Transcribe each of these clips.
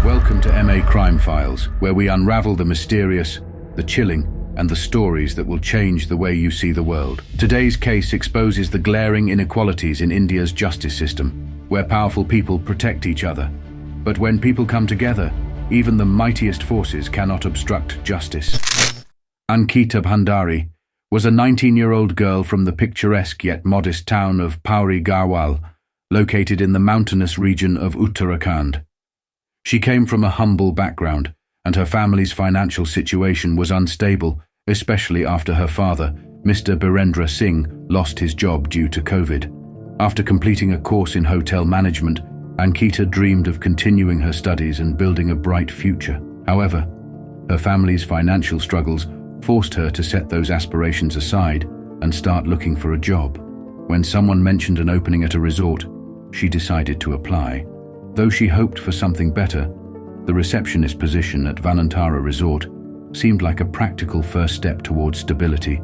Welcome to MA Crime Files, where we unravel the mysterious, the chilling, and the stories that will change the way you see the world. Today's case exposes the glaring inequalities in India's justice system, where powerful people protect each other. But when people come together, even the mightiest forces cannot obstruct justice. Ankita Bhandari was a 19-year-old girl from the picturesque yet modest town of Pauri Garhwal, located in the mountainous region of Uttarakhand. She came from a humble background, and her family's financial situation was unstable, especially after her father, Mr. Birendra Singh, lost his job due to COVID. After completing a course in hotel management, Ankita dreamed of continuing her studies and building a bright future. However, her family's financial struggles forced her to set those aspirations aside and start looking for a job. When someone mentioned an opening at a resort, she decided to apply. Though she hoped for something better, the receptionist position at Vanantara Resort seemed like a practical first step towards stability.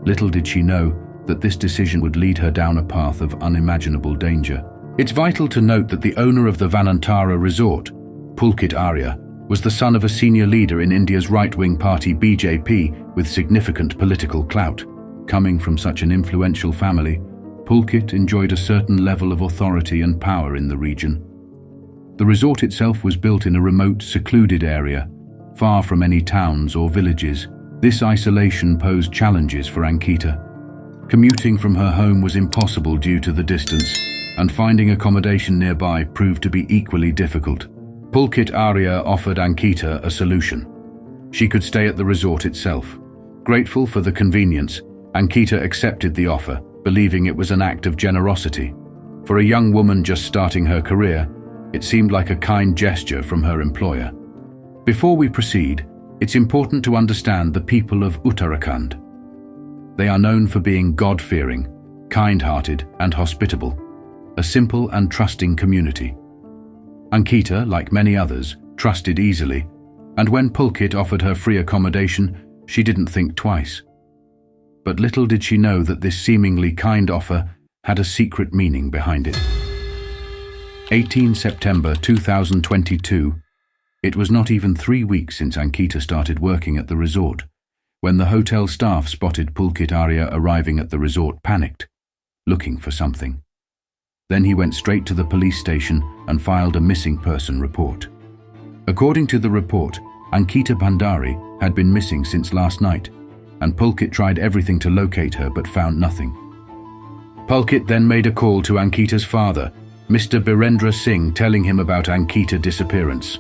Little did she know that this decision would lead her down a path of unimaginable danger. It's vital to note that the owner of the Vanantara Resort, Pulkit Arya, was the son of a senior leader in India's right-wing party BJP with significant political clout. Coming from such an influential family, Pulkit enjoyed a certain level of authority and power in the region. The resort itself was built in a remote, secluded area, far from any towns or villages. This isolation posed challenges for Ankita. Commuting from her home was impossible due to the distance, and finding accommodation nearby proved to be equally difficult. Pulkit Arya offered Ankita a solution. She could stay at the resort itself. Grateful for the convenience, Ankita accepted the offer, believing it was an act of generosity. For a young woman just starting her career, it seemed like a kind gesture from her employer. Before we proceed, it's important to understand the people of Uttarakhand. They are known for being God-fearing, kind-hearted, and hospitable, a simple and trusting community. Ankita, like many others, trusted easily, and when Pulkit offered her free accommodation, she didn't think twice. But little did she know that this seemingly kind offer had a secret meaning behind it. 18 September 2022. It was not even 3 weeks since Ankita started working at the resort, when the hotel staff spotted Pulkit Arya arriving at the resort panicked, looking for something. Then he went straight to the police station and filed a missing person report. According to the report, Ankita Bhandari had been missing since last night, and Pulkit tried everything to locate her but found nothing. Pulkit then made a call to Ankita's father, Mr. Birendra Singh, telling him about Ankita's disappearance.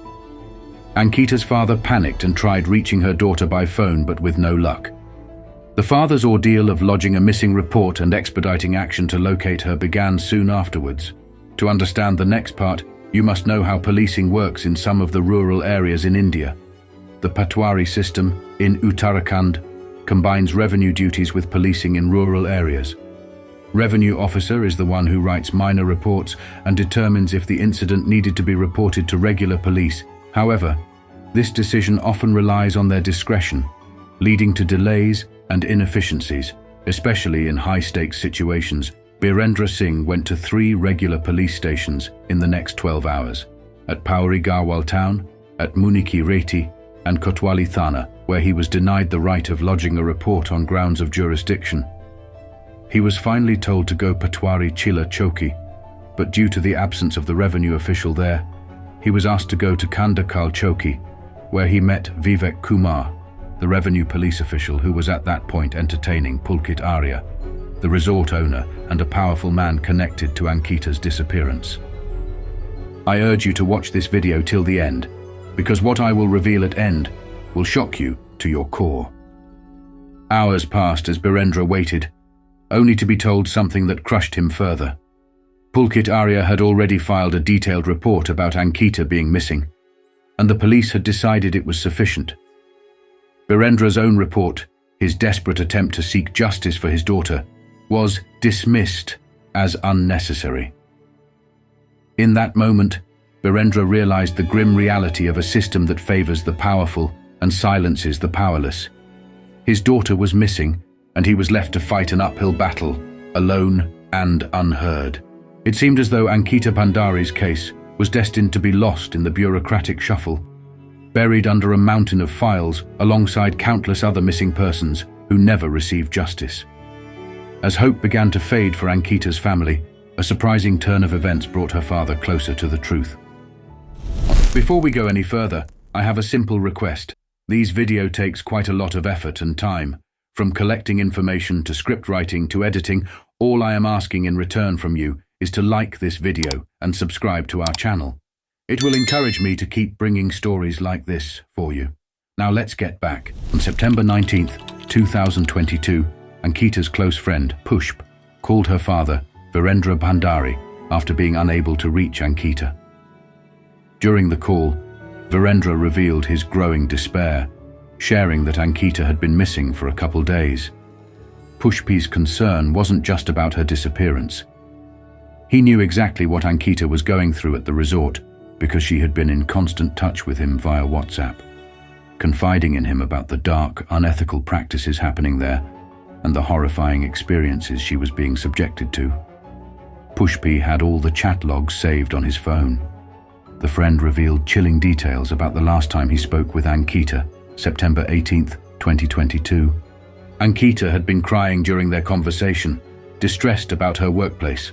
Ankita's father panicked and tried reaching her daughter by phone, but with no luck. The father's ordeal of lodging a missing report and expediting action to locate her began soon afterwards. To understand the next part, you must know how policing works in some of the rural areas in India. The Patwari system in Uttarakhand combines revenue duties with policing in rural areas. Revenue officer is the one who writes minor reports and determines if the incident needed to be reported to regular police. However, this decision often relies on their discretion, leading to delays and inefficiencies, especially in high-stakes situations. Birendra Singh went to 3 regular police stations in the next 12 hours, at Pauri Garhwal town, at Muniki Reti, and Kotwali Thana, where he was denied the right of lodging a report on grounds of jurisdiction. He was finally told to go Patwari Chila Chowki, but due to the absence of the revenue official there, he was asked to go to Kandakal Chowki, where he met Vivek Kumar, the revenue police official who was at that point entertaining Pulkit Arya, the resort owner and a powerful man connected to Ankita's disappearance. I urge you to watch this video till the end, because what I will reveal at end will shock you to your core. Hours passed as Birendra waited, only to be told something that crushed him further. Pulkit Arya had already filed a detailed report about Ankita being missing, and the police had decided it was sufficient. Birendra's own report, his desperate attempt to seek justice for his daughter, was dismissed as unnecessary. In that moment, Birendra realized the grim reality of a system that favors the powerful and silences the powerless. His daughter was missing, and he was left to fight an uphill battle, alone and unheard. It seemed as though Ankita Bhandari's case was destined to be lost in the bureaucratic shuffle, buried under a mountain of files alongside countless other missing persons who never received justice. As hope began to fade for Ankita's family, a surprising turn of events brought her father closer to the truth. Before we go any further, I have a simple request. These video takes quite a lot of effort and time. From collecting information to script writing to editing, all I am asking in return from you is to like this video and subscribe to our channel. It will encourage me to keep bringing stories like this for you. Now let's get back. On September 19th, 2022, Ankita's close friend, Pushp, called her father, Vanantara Bhandari, after being unable to reach Ankita. During the call, Virendra revealed his growing despair, sharing that Ankita had been missing for a couple days. Pushpi's concern wasn't just about her disappearance. He knew exactly what Ankita was going through at the resort because she had been in constant touch with him via WhatsApp, confiding in him about the dark, unethical practices happening there and the horrifying experiences she was being subjected to. Pushpi had all the chat logs saved on his phone. The friend revealed chilling details about the last time he spoke with Ankita, September 18th, 2022. Ankita had been crying during their conversation, distressed about her workplace.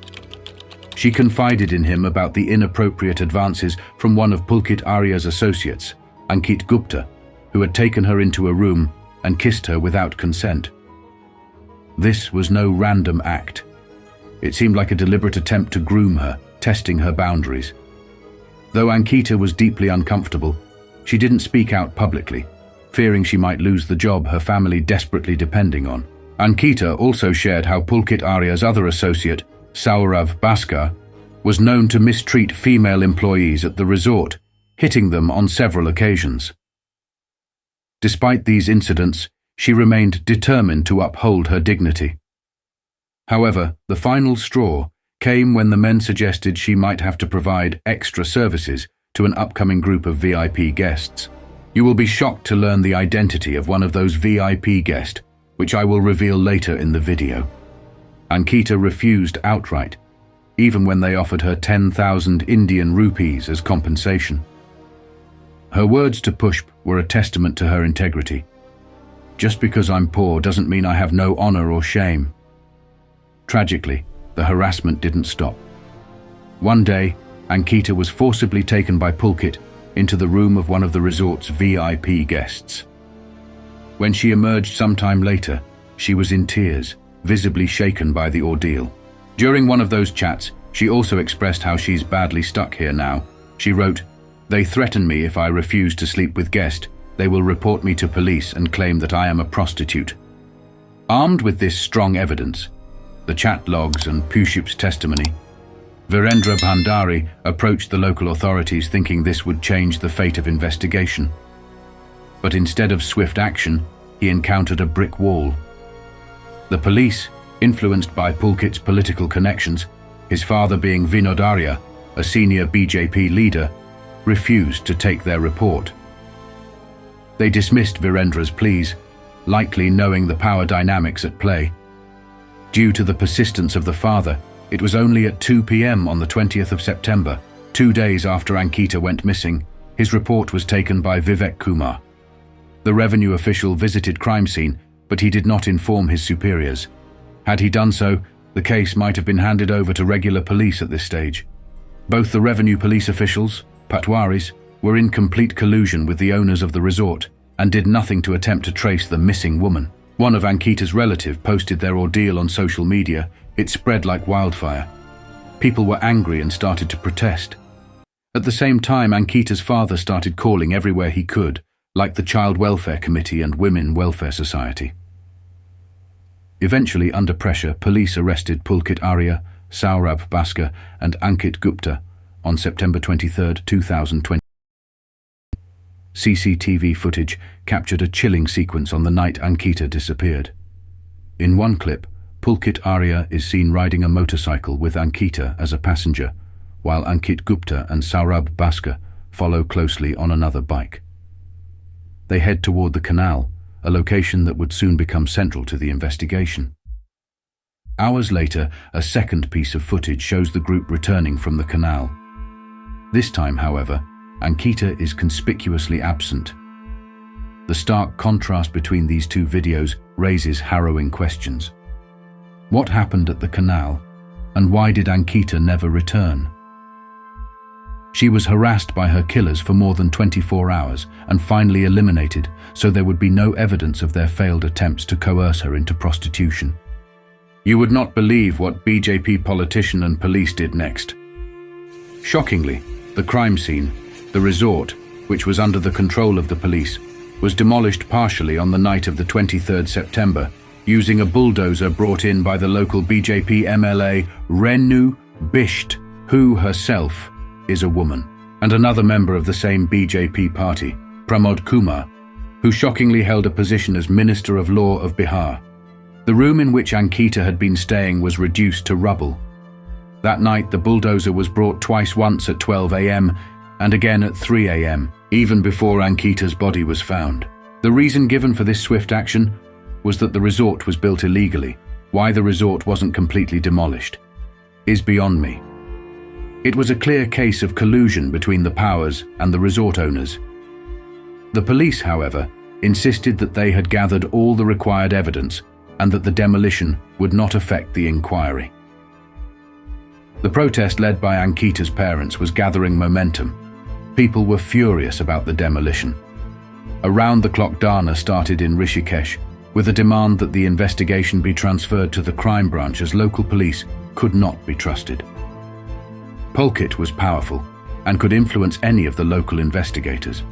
She confided in him about the inappropriate advances from one of Pulkit Arya's associates, Ankit Gupta, who had taken her into a room and kissed her without consent. This was no random act. It seemed like a deliberate attempt to groom her, testing her boundaries. Though Ankita was deeply uncomfortable, she didn't speak out publicly, fearing she might lose the job her family desperately depending on. Ankita also shared how Pulkit Arya's other associate, Saurav Bhaskar, was known to mistreat female employees at the resort, hitting them on several occasions. Despite these incidents, she remained determined to uphold her dignity. However, the final straw came when the men suggested she might have to provide extra services to an upcoming group of VIP guests. You will be shocked to learn the identity of one of those VIP guests, which I will reveal later in the video. Ankita refused outright, even when they offered her 10,000 Indian rupees as compensation. Her words to Pushp were a testament to her integrity. Just because I'm poor doesn't mean I have no honor or shame. Tragically, the harassment didn't stop. One day, Ankita was forcibly taken by Pulkit into the room of one of the resort's VIP guests. When she emerged sometime later, she was in tears, visibly shaken by the ordeal. During one of those chats, she also expressed how she's badly stuck here now. She wrote, "They threaten me if I refuse to sleep with guest. They will report me to police and claim that I am a prostitute." Armed with this strong evidence, the chat logs and Pushp's testimony, Vanantara Bhandari approached the local authorities thinking this would change the fate of investigation. But instead of swift action, he encountered a brick wall. The police, influenced by Pulkit's political connections, his father being Vinod Arya, a senior BJP leader, refused to take their report. They dismissed Virendra's pleas, likely knowing the power dynamics at play. Due to the persistence of the father, it was only at 2 p.m. on the 20th of September, 2 days after Ankita went missing, his report was taken by Vivek Kumar. The revenue official visited crime scene, but he did not inform his superiors. Had he done so, the case might have been handed over to regular police at this stage. Both the revenue police officials, Patwaris, were in complete collusion with the owners of the resort and did nothing to attempt to trace the missing woman. One of Ankita's relatives posted their ordeal on social media. It spread like wildfire. People were angry and started to protest. At the same time, Ankita's father started calling everywhere he could, like the Child Welfare Committee and Women Welfare Society. Eventually, under pressure, police arrested Pulkit Arya, Saurabh Bhaskar and Ankit Gupta on September 23, 2020. CCTV footage captured a chilling sequence on the night Ankita disappeared. In one clip, Pulkit Arya is seen riding a motorcycle with Ankita as a passenger, while Ankit Gupta and Saurabh Bhaskar follow closely on another bike. They head toward the canal, a location that would soon become central to the investigation. Hours later, a second piece of footage shows the group returning from the canal. This time, however, Ankita is conspicuously absent. The stark contrast between these two videos raises harrowing questions. What happened at the canal, and why did Ankita never return? She was harassed by her killers for more than 24 hours and finally eliminated, so there would be no evidence of their failed attempts to coerce her into prostitution. You would not believe what BJP politician and police did next. Shockingly, the crime scene, the resort, which was under the control of the police, was demolished partially on the night of the 23rd September, using a bulldozer brought in by the local BJP MLA Renu Bisht, who herself is a woman, and another member of the same BJP party, Pramod Kumar, who shockingly held a position as Minister of Law of Bihar. The room in which Ankita had been staying was reduced to rubble. That night, the bulldozer was brought twice, once at 12 a.m. and again at 3 a.m., even before Ankita's body was found. The reason given for this swift action was that the resort was built illegally. Why the resort wasn't completely demolished is beyond me. It was a clear case of collusion between the powers and the resort owners. The police, however, insisted that they had gathered all the required evidence and that the demolition would not affect the inquiry. The protest led by Ankita's parents was gathering momentum. People were furious about the demolition. A round-the-clock dharna started in Rishikesh with a demand that the investigation be transferred to the crime branch, as local police could not be trusted. Pulkit was powerful and could influence any of the local investigators.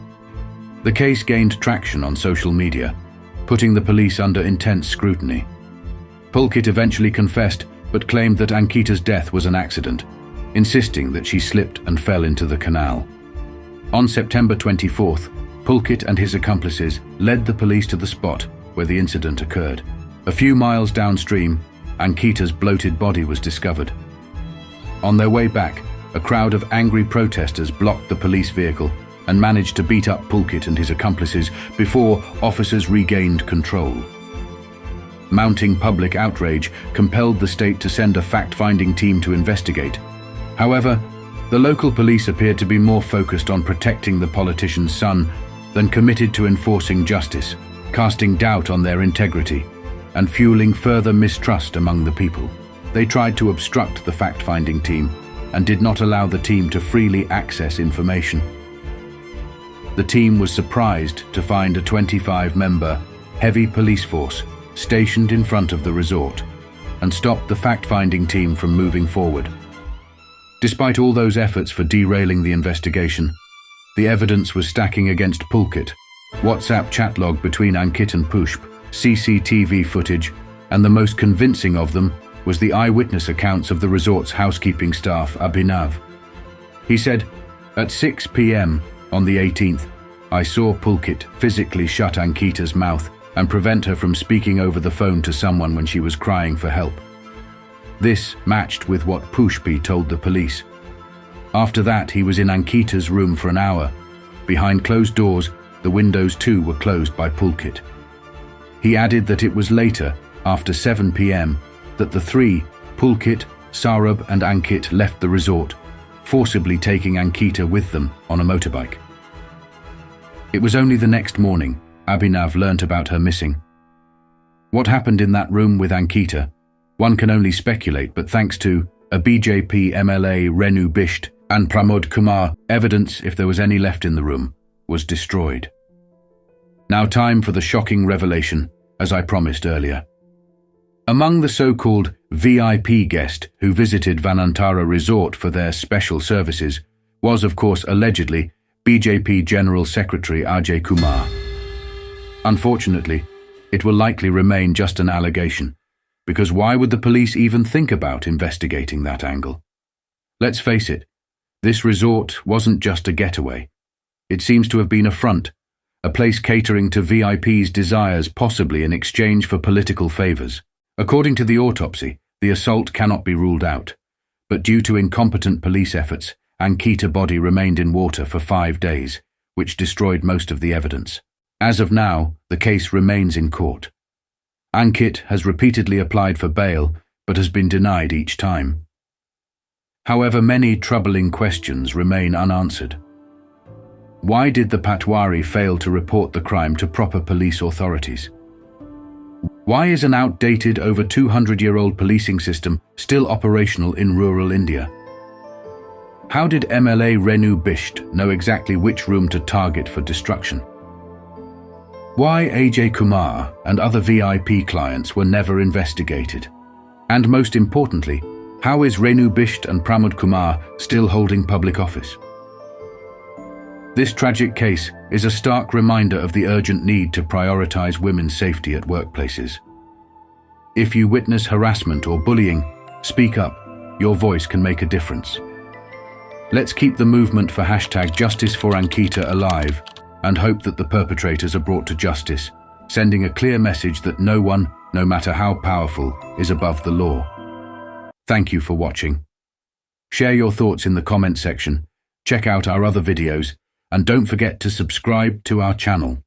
The case gained traction on social media, putting the police under intense scrutiny. Pulkit eventually confessed but claimed that Ankita's death was an accident, insisting that she slipped and fell into the canal. On September 24th, Pulkit and his accomplices led the police to the spot where the incident occurred. A few miles downstream, Ankita's bloated body was discovered. On their way back, a crowd of angry protesters blocked the police vehicle and managed to beat up Pulkit and his accomplices before officers regained control. Mounting public outrage compelled the state to send a fact-finding team to investigate. However, the local police appeared to be more focused on protecting the politician's son than committed to enforcing justice, casting doubt on their integrity and fueling further mistrust among the people. They tried to obstruct the fact-finding team and did not allow the team to freely access information. The team was surprised to find a 25-member, heavy police force stationed in front of the resort and stopped the fact-finding team from moving forward. Despite all those efforts for derailing the investigation, the evidence was stacking against Pulkit. WhatsApp chat log between Ankit and Pushp, CCTV footage, and the most convincing of them was the eyewitness accounts of the resort's housekeeping staff, Abhinav. He said, "At 6 p.m. on the 18th, I saw Pulkit physically shut Ankita's mouth and prevent her from speaking over the phone to someone when she was crying for help." This matched with what Pushpi told the police. After that, he was in Ankita's room for an hour. Behind closed doors, the windows too were closed by Pulkit. He added that it was later, after 7 p.m., that the three, Pulkit, Sarab and Ankit, left the resort, forcibly taking Ankita with them on a motorbike. It was only the next morning Abhinav learnt about her missing. What happened in that room with Ankita? One can only speculate, but thanks to a BJP MLA Renu Bisht and Pramod Kumar, evidence, if there was any left in the room, was destroyed. Now time for the shocking revelation, as I promised earlier. Among the so-called VIP guest who visited Vanantara Resort for their special services was, of course, allegedly BJP General Secretary Ajay Kumar. Unfortunately, it will likely remain just an allegation, because why would the police even think about investigating that angle? Let's face it, this resort wasn't just a getaway. It seems to have been a front, a place catering to VIPs' desires, possibly in exchange for political favors. According to the autopsy, the assault cannot be ruled out, but due to incompetent police efforts, Ankita's body remained in water for 5 days, which destroyed most of the evidence. As of now, the case remains in court. Ankit has repeatedly applied for bail, but has been denied each time. However, many troubling questions remain unanswered. Why did the Patwari fail to report the crime to proper police authorities? Why is an outdated, over 200-year-old policing system still operational in rural India? How did MLA Renu Bisht know exactly which room to target for destruction? Why Ajay Kumar and other VIP clients were never investigated? And most importantly, how is Renu Bisht and Pramod Kumar still holding public office? This tragic case is a stark reminder of the urgent need to prioritize women's safety at workplaces. If you witness harassment or bullying, speak up. Your voice can make a difference. Let's keep the movement for #Justice for Ankita alive and hope that the perpetrators are brought to justice, sending a clear message that no one, no matter how powerful, is above the law. Thank you for watching. Share your thoughts in the comment section, check out our other videos, and don't forget to subscribe to our channel.